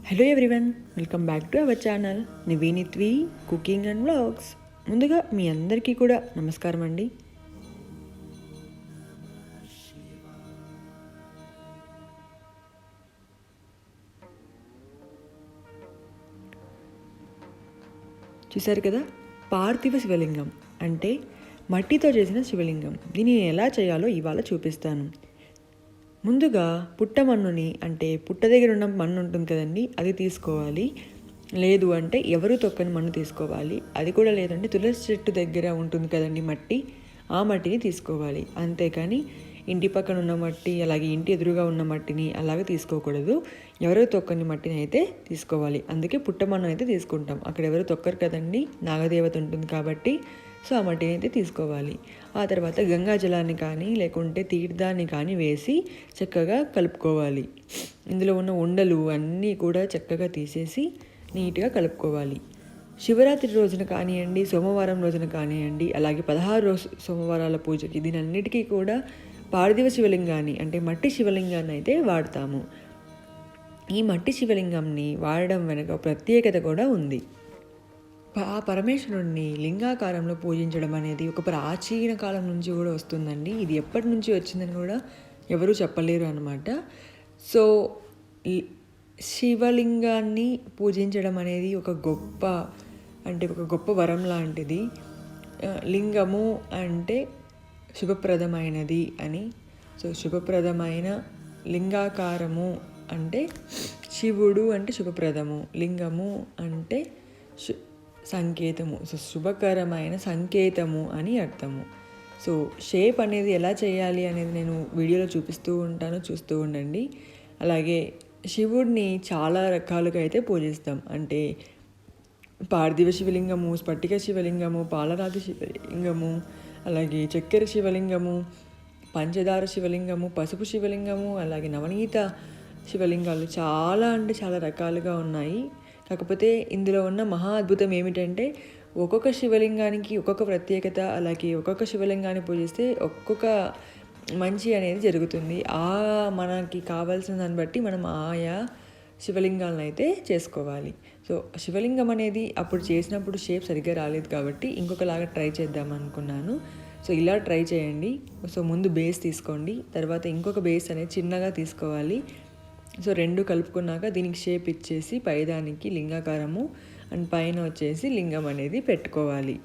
Hello everyone, welcome back to our channel నివీనిత్వి cooking and vlogs. ముందుగా మీ అందరికీ కూడా నమస్కారం అండి. చూసారు కదా, పార్థివ శివలింగం అంటే మట్టితో చేసిన శివలింగం. దీన్ని ఎలా చేయాలో ఇవాళ చూపిస్తాను. ముందుగా పుట్ట మన్నుని, అంటే పుట్ట దగ్గర ఉన్న మన్ను ఉంటుంది కదండి, అది తీసుకోవాలి. లేదు అంటే ఎవరు తొక్కని మన్ను తీసుకోవాలి. అది కూడా లేదంటే తులసి చెట్టు దగ్గర ఉంటుంది కదండి మట్టి, ఆ మట్టిని తీసుకోవాలి. అంతేకాని ఇంటి పక్కన ఉన్న మట్టి, అలాగే ఇంటి ఎదురుగా ఉన్న మట్టిని అలాగే తీసుకోకూడదు. ఎవరో తొక్కని మట్టిని అయితే తీసుకోవాలి. అందుకే పుట్ట మన్ను అయితే తీసుకుంటాం. అక్కడ ఎవరు తొక్కరు కదండి, నాగదేవత ఉంటుంది కాబట్టి. సో ఆ మట్టిని అయితే తీసుకోవాలి. ఆ తర్వాత గంగా జలాన్ని కానీ లేకుంటే తీర్థాన్ని కానీ వేసి చక్కగా కలుపుకోవాలి. ఇందులో ఉన్న ఉండలు అన్నీ కూడా చక్కగా తీసేసి నీట్గా కలుపుకోవాలి. శివరాత్రి రోజున కానివ్వండి, సోమవారం రోజున కానివ్వండి, అలాగే 16 సోమవారాల పూజకి దీనన్నిటికీ కూడా పార్థివ శివలింగాన్ని, అంటే మట్టి శివలింగాన్ని అయితే వాడతాము. ఈ మట్టి శివలింగంని వాడడం వెనుక ప్రత్యేకత కూడా ఉంది. ఆ పరమేశ్వరుణ్ణి లింగాకారంలో పూజించడం అనేది ఒక ప్రాచీన కాలం నుంచి కూడా వస్తుందండి. ఇది ఎప్పటి నుంచి వచ్చిందని కూడా ఎవరూ చెప్పలేరు అన్నమాట. సో శివలింగాన్ని పూజించడం అనేది ఒక గొప్ప వరం లాంటిది. లింగము అంటే శుభప్రదమైనది అని. సో శుభప్రదమైన లింగాకారము అంటే శివుడు అంటే శుభప్రదము, లింగము అంటే సంకేతము, సో శుభకరమైన సంకేతము అని అర్థము. సో షేప్ అనేది ఎలా చేయాలి అనేది నేను వీడియోలో చూపిస్తూ ఉంటాను, చూస్తూ ఉండండి. అలాగే శివుడిని చాలా రకాలుగా అయితే పూజిస్తాం. అంటే పార్థివ శివలింగము, స్ఫటిక శివలింగము, పాలరాతి శివలింగము, అలాగే చక్కెర శివలింగము, పంచదార శివలింగము, పసుపు శివలింగము, అలాగే నవనీత శివలింగాలు చాలా అంటే చాలా రకాలుగా ఉన్నాయి. కాకపోతే ఇందులో ఉన్న మహా అద్భుతం ఏమిటంటే ఒక్కొక్క శివలింగానికి ఒక్కొక్క ప్రత్యేకత, అలాగే ఒక్కొక్క శివలింగాన్ని పూజిస్తే ఒక్కొక్క మంచి అనేది జరుగుతుంది. మనకి కావాల్సిన దాన్ని బట్టి మనం ఆయా శివలింగాలను అయితే చేసుకోవాలి. సో శివలింగం అనేది అప్పుడు చేసినప్పుడు షేప్ సరిగ్గా రాలేదు కాబట్టి ఇంకొకలాగా ట్రై చేద్దాం అనుకున్నాను. సో ఇలా ట్రై చేయండి. సో ముందు బేస్ తీసుకోండి, తర్వాత ఇంకొక బేస్ అనేది చిన్నగా తీసుకోవాలి. సో రెండు కలుపుకున్నాక దీనికి షేప్ ఇచ్చేసి పైదానికి లింగాకారము అండ్ పైన వచ్చేసి లింగం అనేది పెట్టుకోవాలి.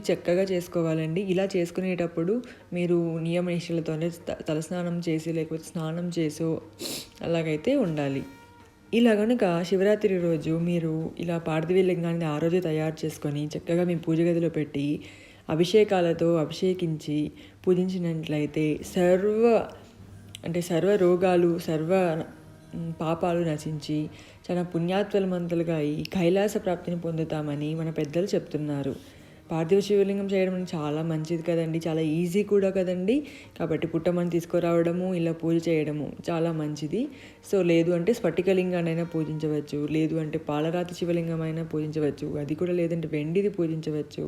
చక్కగా చేసుకోవాలండి. ఇలా చేసుకునేటప్పుడు మీరు నియమ నిష్టలతోనే తలస్నానం చేసి లేకపోతే స్నానం చేసో అలాగైతే ఉండాలి. ఇలా కనుక శివరాత్రి రోజు మీరు ఇలా పార్థివ లింగాన్ని ఆ రోజే తయారు చేసుకొని చక్కగా మీ పూజ గదిలో పెట్టి అభిషేకాలతో అభిషేకించి పూజించినట్లయితే సర్వ రోగాలు, సర్వ పాపాలు నశించి చాలా పుణ్యాత్వలమంతులుగా అయి కైలాస ప్రాప్తిని పొందుతామని మన పెద్దలు చెప్తున్నారు. పార్థివ శివలింగం చేయడం చాలా మంచిది కదండి, చాలా ఈజీ కూడా కదండి. కాబట్టి పుట్టమని తీసుకురావడము, ఇలా పూజ చేయడము చాలా మంచిది. సో లేదు అంటే స్ఫటికలింగానైనా పూజించవచ్చు, లేదు అంటే పాలరాతి శివలింగం అయినా పూజించవచ్చు, అది కూడా లేదంటే వెండిది పూజించవచ్చు,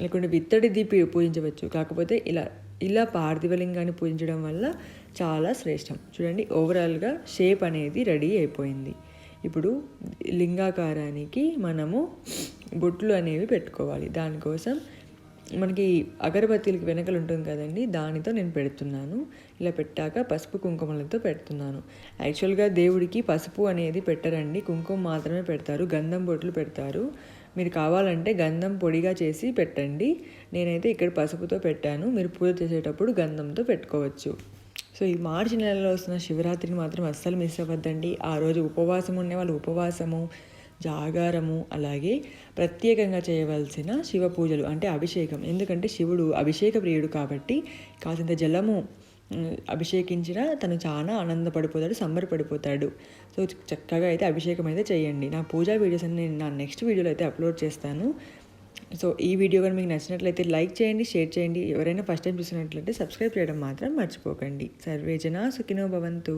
లేకుంటే విత్తడిది పూజించవచ్చు. కాకపోతే ఇలా పార్థివలింగాన్ని పూజించడం వల్ల చాలా శ్రేష్టం. చూడండి, ఓవరాల్గా షేప్ అనేది రెడీ అయిపోయింది. ఇప్పుడు లింగాకారానికి మనము బొట్లు అనేవి పెట్టుకోవాలి. దానికోసం మనకి అగరబత్తీలకి వెనకలు ఉంటుంది కదండి, దానితో నేను పెడుతున్నాను. ఇలా పెట్టాక పసుపు కుంకుమలతో పెడుతున్నాను. యాక్చువల్గా దేవుడికి పసుపు అనేది పెట్టరండి, కుంకుమ మాత్రమే పెడతారు, గంధం బొట్లు పెడతారు. మీరు కావాలంటే గంధం పొడిగా చేసి పెట్టండి. నేనైతే ఇక్కడ పసుపుతో పెట్టాను. మీరు పూజ చేసేటప్పుడు గంధంతో పెట్టుకోవచ్చు. సో ఈ మార్చి నెలలో వస్తున్న శివరాత్రిని మాత్రం అస్సలు మిస్ అవ్వద్దండి. ఆ రోజు ఉపవాసం ఉండేవాళ్ళు ఉపవాసము, జాగారము, అలాగే ప్రత్యేకంగా చేయవలసిన శివ పూజలు అంటే అభిషేకం. ఎందుకంటే శివుడు అభిషేక ప్రియుడు కాబట్టి కాసింత జలము అభిషేకించినా తను చాలా ఆనందపడిపోతాడు, సంబరపడిపోతాడు. సో చక్కగా అయితే అభిషేకం అయితే చేయండి. నా పూజా వీడియోస్ అన్ని నేను నా నెక్స్ట్ వీడియోలో అయితే అప్లోడ్ చేస్తాను. సో ఈ వీడియో కానీ మీకు నచ్చినట్లయితే లైక్ చేయండి, షేర్ చేయండి. ఎవరైనా ఫస్ట్ టైం చూసినట్లయితే సబ్స్క్రైబ్ చేయడం మాత్రం మర్చిపోకండి. సర్వే జనా సుఖినో భవంతు.